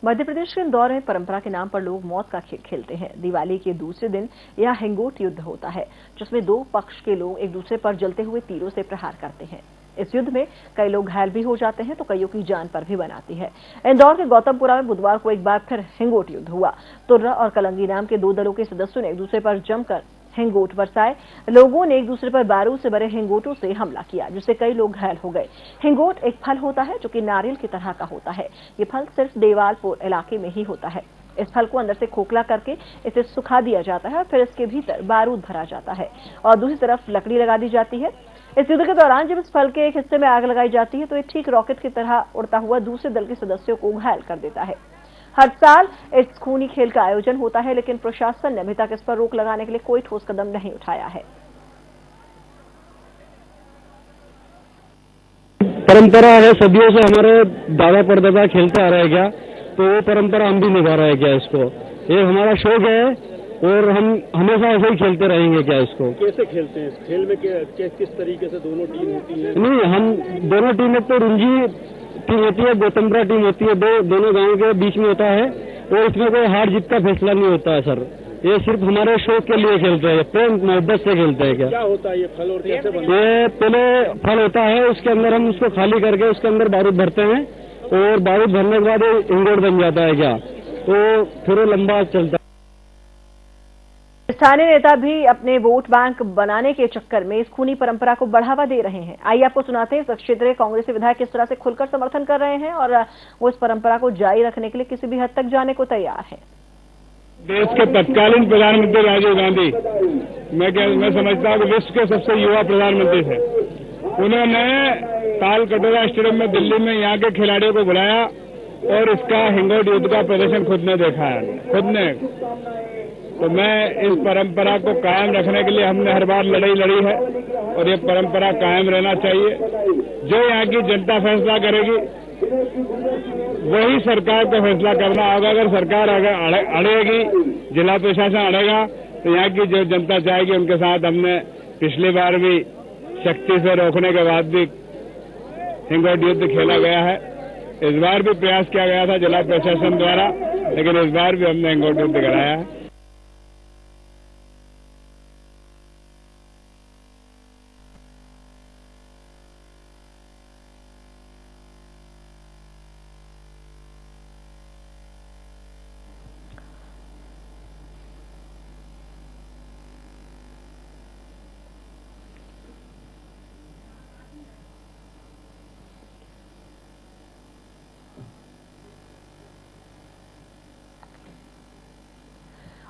मध्य प्रदेश के इंदौर में परंपरा के नाम पर लोग मौत का खेल खेलते हैं। दिवाली के दूसरे दिन यह हिंगोट युद्ध होता है, जिसमें दो पक्ष के लोग एक दूसरे पर जलते हुए तीरों से प्रहार करते हैं। इस युद्ध में कई लोग घायल भी हो जाते हैं तो कईयों की जान पर भी बन आती है। इंदौर के गौतमपुरा में बुधवार को एक बार फिर हिंगोट युद्ध हुआ। तुर्रा और कलंगी नाम के दो दलों के सदस्यों ने एक दूसरे पर जमकर हिंगोट बरसाए। लोगों ने एक दूसरे पर बारूद से भरे हिंगोटों से हमला किया, जिससे कई लोग घायल हो गए। हिंगोट एक फल होता है जो कि नारियल की तरह का होता है। ये फल सिर्फ देवालपुर इलाके में ही होता है। इस फल को अंदर से खोखला करके इसे सुखा दिया जाता है और फिर इसके भीतर बारूद भरा जाता है और दूसरी तरफ लकड़ी लगा दी जाती है। इस युद्ध के दौरान जब इस फल के एक हिस्से में आग लगाई जाती है तो ये ठीक रॉकेट की तरह उड़ता हुआ दूसरे दल के सदस्यों को घायल कर देता है। हर साल इस खूनी खेल का आयोजन होता है, लेकिन प्रशासन ने अभी तक इस पर रोक लगाने के लिए कोई ठोस कदम नहीं उठाया है। परंपरा है, सदियों से हमारे दादा परदादा खेलते आ रहे हैं क्या, तो वो परंपरा हम भी निभा रहे हैं क्या इसको। ये हमारा शौक है और हम हमेशा ऐसे ही खेलते रहेंगे क्या इसको। कैसे खेलते हैं इस खेल में, किस तरीके से दोनों टीम होती है? नहीं, हम दोनों टीम, एक तो रुंजी टीम होती है, गौतमपुरा टीम होती है, दोनों गांव के बीच में होता है और इसमें कोई हार जीत का फैसला नहीं होता है सर। ये सिर्फ हमारे शौक के लिए खेलते हैं, प्रेम मोहब्बत से खेलते हैं। क्या होता है ये फल और कैसे बनता है? ये पहले फल होता है, उसके अंदर हम उसको खाली करके उसके अंदर बारूद भरते हैं और बारूद भरने के बाद हिंगोट बन जाता है क्या, तो फिर वो लंबा चलता है। स्थानीय नेता भी अपने वोट बैंक बनाने के चक्कर में इस खूनी परंपरा को बढ़ावा दे रहे हैं। आइए आपको सुनाते हैं इस क्षेत्रीय कांग्रेसी विधायक किस तरह से खुलकर समर्थन कर रहे हैं और वो इस परंपरा को जारी रखने के लिए किसी भी हद तक जाने को तैयार है। देश के तत्कालीन प्रधानमंत्री राजीव गांधी, मैं समझता हूँ कि विश्व के सबसे युवा प्रधानमंत्री थे। उन्होंने ताल कटोरा स्टेडियम में दिल्ली में यहाँ के खिलाड़ियों को बुलाया और इसका हिंगोट युद्ध का प्रदर्शन खुद ने देखा है, खुद ने। तो मैं इस परंपरा को कायम रखने के लिए हमने हर बार लड़ाई लड़ी है और ये परंपरा कायम रहना चाहिए। जो यहाँ की जनता फैसला करेगी वही सरकार को फैसला करना होगा। अगर सरकार अड़ेगी, जिला प्रशासन अड़ेगा, तो यहाँ की जो जनता चाहेगी उनके साथ। हमने पिछली बार भी शक्ति से रोकने के बाद भी हिंगोट युद्ध खेला गया है। इस बार भी प्रयास किया गया था जिला प्रशासन द्वारा, लेकिन इस बार भी हमने हिंगोट युद्ध कराया है।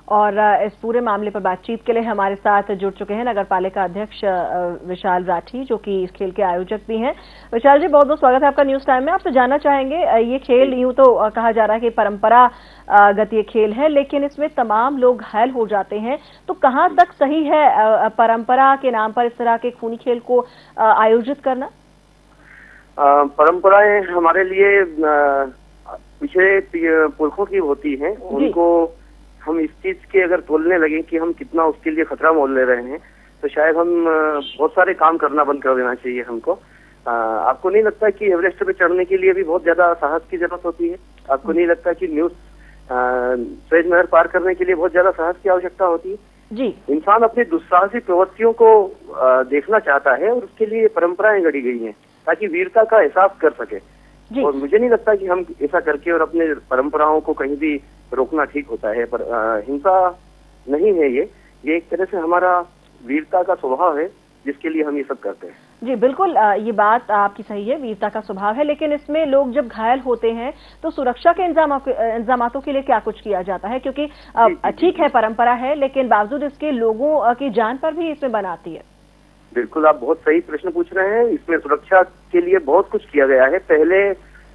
और इस पूरे मामले पर बातचीत के लिए हमारे साथ जुड़ चुके हैं नगर पालिका अध्यक्ष विशाल राठी, जो कि इस खेल के आयोजक भी हैं। विशाल जी, बहुत बहुत स्वागत है आपका न्यूज टाइम में। आपसे जानना चाहेंगे, ये खेल यूं तो कहा जा रहा है कि परंपरागत ये खेल है, लेकिन इसमें तमाम लोग घायल हो जाते हैं, तो कहां तक सही है परंपरा के नाम पर इस तरह के खूनी खेल को आयोजित करना? परंपराएं हमारे लिए पिछले पुरखों की होती हैं। उनको हम इस चीज के अगर तोलने लगे कि हम कितना उसके लिए खतरा मोल ले रहे हैं, तो शायद हम बहुत सारे काम करना बंद कर देना चाहिए हमको। आपको नहीं लगता कि एवरेस्ट पे चढ़ने के लिए भी बहुत ज्यादा साहस की जरूरत होती है? आपको नहीं लगता कि सुएज नहर पार करने के लिए बहुत ज्यादा साहस की आवश्यकता होती है? जी, इंसान अपनी दुस्साहसिक प्रवृत्तियों को देखना चाहता है और उसके लिए परंपराएं गढ़ी गई हैं ताकि वीरता का एहसास कर सके। और मुझे नहीं लगता कि हम ऐसा करके और अपने परंपराओं को कहीं भी रोकना ठीक होता है। पर हिंसा नहीं है ये एक तरह से हमारा वीरता का स्वभाव है, जिसके लिए हम ये सब करते हैं। जी बिल्कुल, ये बात आपकी सही है, वीरता का स्वभाव है, लेकिन इसमें लोग जब घायल होते हैं तो सुरक्षा के इंतजामातों के लिए क्या कुछ किया जाता है? क्योंकि ठीक है परंपरा है, लेकिन बावजूद इसके लोगों की जान पर भी इसमें बनाती है। बिल्कुल, आप बहुत सही प्रश्न पूछ रहे हैं। इसमें सुरक्षा के लिए बहुत कुछ किया गया है। पहले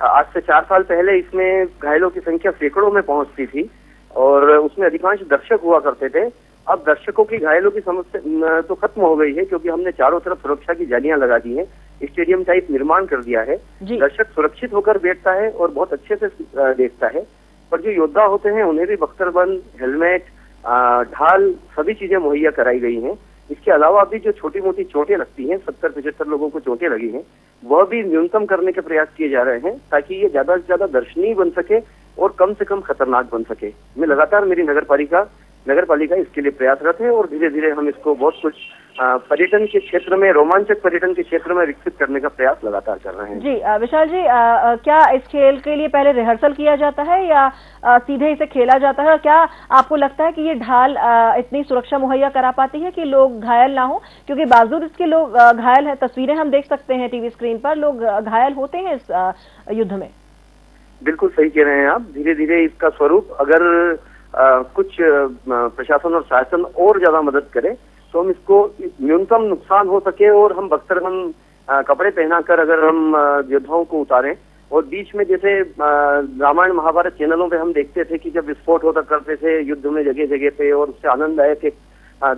आज से 4 साल पहले इसमें घायलों की संख्या सैकड़ों में पहुंचती थी और उसमें अधिकांश दर्शक हुआ करते थे। अब दर्शकों की घायलों की समस्या तो खत्म हो गई है, क्योंकि हमने चारों तरफ सुरक्षा की जालियां लगा दी हैं, स्टेडियम टाइप निर्माण कर दिया है। दर्शक सुरक्षित होकर बैठता है और बहुत अच्छे से देखता है। पर जो योद्धा होते हैं उन्हें भी बख्तरबंद, हेलमेट, ढाल सभी चीजें मुहैया कराई गई हैं। इसके अलावा भी जो छोटी मोटी चोटें लगती हैं, 70-75 लोगों को चोटें लगी हैं, वह भी न्यूनतम करने के प्रयास किए जा रहे हैं ताकि ये ज्यादा से ज्यादा दर्शनीय बन सके और कम से कम खतरनाक बन सके। मैं लगातार मेरी नगर पालिका इसके लिए प्रयासरत है और धीरे धीरे हम इसको बहुत कुछ पर्यटन के क्षेत्र में, रोमांचक पर्यटन के क्षेत्र में विकसित करने का प्रयास लगातार कर रहे हैं। जी विशाल जी, क्या इस खेल के लिए पहले रिहर्सल किया जाता है या सीधे इसे खेला जाता है, और क्या आपको लगता है कि ये ढाल इतनी सुरक्षा मुहैया करा पाती है कि लोग घायल ना हो? क्योंकि बावजूद इसके लोग घायल हैं, तस्वीरें हम देख सकते हैं टीवी स्क्रीन पर, लोग घायल होते हैं इस युद्ध में। बिल्कुल सही कह रहे हैं आप। धीरे धीरे इसका स्वरूप अगर कुछ प्रशासन और शासन और ज्यादा मदद करे तो हम इसको न्यूनतम नुकसान हो सके और हम बख्तरबंद कपड़े पहनाकर अगर हम योद्धाओं को उतारें। और बीच में जैसे रामायण महाभारत चैनलों पे हम देखते थे कि जब विस्फोट होता करते थे युद्ध में जगह जगह पे, और उससे आनंददायक एक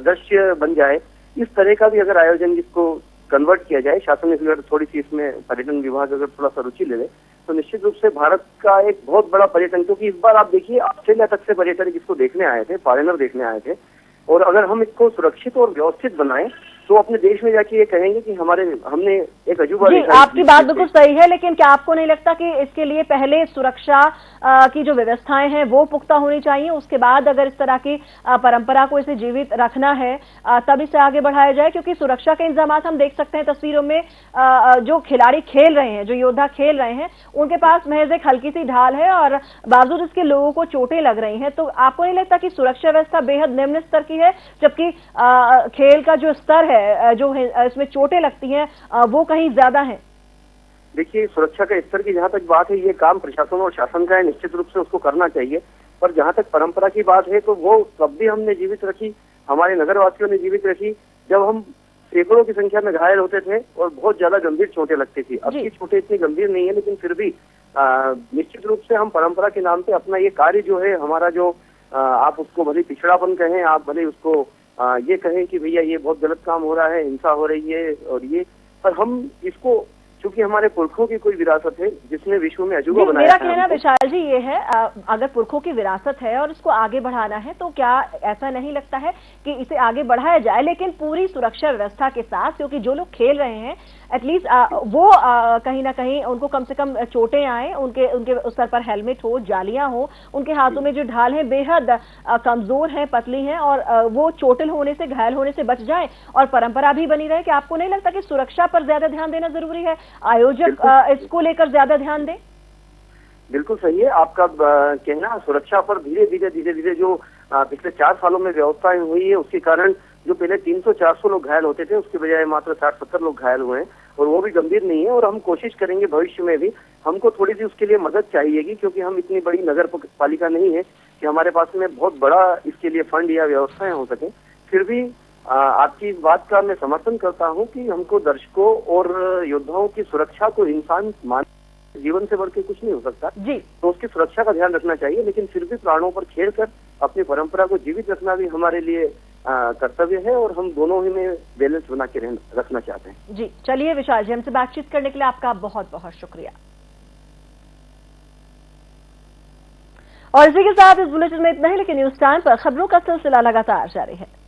दृश्य बन जाए, इस तरह का भी अगर आयोजन इसको कन्वर्ट किया जाए, शासन अगर थोड़ी सी इसमें पर्यटन विभाग अगर थोड़ा सा रुचि ले ले, तो निश्चित रूप से भारत का एक बहुत बड़ा पर्यटन, क्योंकि इस बार आप देखिए ऑस्ट्रेलिया तक से पर्यटक इसको देखने आए थे, फॉरेनर देखने आए थे, और अगर हम इसको सुरक्षित और व्यवस्थित बनाएं तो अपने देश में जाके ये कहेंगे कि हमने एक अजूबा देखा। आपकी बात बिल्कुल सही है, लेकिन क्या आपको नहीं लगता कि इसके लिए पहले सुरक्षा की जो व्यवस्थाएं हैं वो पुख्ता होनी चाहिए, उसके बाद अगर इस तरह की परंपरा को इसे जीवित रखना है तब इसे आगे बढ़ाया जाए? क्योंकि सुरक्षा के इंतजाम हम देख सकते हैं तस्वीरों में, जो खिलाड़ी खेल रहे हैं, जो योद्धा खेल रहे हैं, उनके पास महज एक हल्की सी ढाल है और बावजूद इसके लोगों को चोटें लग रही हैं। तो आपको नहीं लगता कि सुरक्षा व्यवस्था बेहद निम्न स्तर की है, जबकि खेल का जो स्तर है, जो इसमें चोटें लगती हैं, वो कहीं ज्यादा है? देखिए, सुरक्षा के स्तर की जहां तक बात है, ये काम प्रशासन और शासन का है, निश्चित रूप से उसको करना चाहिए। पर जहां तक परंपरा की बात है तो वो तब भी हमने जीवित रखी, हमारे नगरवासियों ने जीवित रखी, जब हम सैकड़ों की संख्या में घायल होते थे और बहुत ज्यादा गंभीर चोटें लगती थी। अब की चोटें इतनी गंभीर नहीं है, लेकिन फिर भी निश्चित रूप से हम परंपरा के नाम पे अपना ये कार्य जो है, हमारा जो आप उसको भले पिछड़ापन कहें, आप भले उसको ये कहें कि भैया ये बहुत गलत काम हो रहा है, हिंसा हो रही है, और ये, पर हम इसको, चूंकि हमारे पुरखों की कोई विरासत है जिसने विश्व में अजूबा बनाया है। मेरा कहना विशाल जी ये है, अगर पुरखों की विरासत है और इसको आगे बढ़ाना है, तो क्या ऐसा नहीं लगता है कि इसे आगे बढ़ाया जाए, लेकिन पूरी सुरक्षा व्यवस्था के साथ? क्योंकि जो लोग खेल रहे हैं एटलीस्ट वो कहीं ना कहीं उनको कम से कम चोटें आए, उनके उस सर पर हेलमेट हो, जालियां हो, उनके हाथों में जो ढाल है बेहद कमजोर है, पतली है, और वो चोटिल होने से, घायल होने से बच जाए और परंपरा भी बनी रहे। कि आपको नहीं लगता कि सुरक्षा पर ज्यादा ध्यान देना जरूरी है, आयोजक इसको लेकर ज्यादा ध्यान दें? बिल्कुल सही है आपका कहना। सुरक्षा पर धीरे धीरे जो पिछले 4 सालों में व्यवस्थाएं हुई है, उसके कारण जो पहले 300-400 लोग घायल होते थे, उसके बजाय मात्र 60-70 लोग घायल हुए हैं, और वो भी गंभीर नहीं है। और हम कोशिश करेंगे भविष्य में भी, हमको थोड़ी सी उसके लिए मदद चाहिएगी, क्योंकि हम इतनी बड़ी नगर पालिका नहीं है कि हमारे पास में बहुत बड़ा इसके लिए फंड या व्यवस्थाएं हो सके। फिर भी आपकी इस बात का मैं समर्थन करता हूं कि हमको दर्शकों और योद्धाओं की सुरक्षा को इंसान जीवन से बढ़ के कुछ नहीं हो सकता जी, तो उसकी सुरक्षा का ध्यान रखना चाहिए, लेकिन फिर भी प्राणों पर खेलकर अपनी परंपरा को जीवित रखना भी हमारे लिए कर्तव्य है, और हम दोनों ही में बैलेंस बना के रखना चाहते हैं। जी, चलिए विशाल जी, हमसे बातचीत करने के लिए आपका बहुत बहुत शुक्रिया। और इसी के साथ इस बुलेटिन में इतना ही, लेकिन न्यूज टाइम पर खबरों का सिलसिला लगातार जारी है।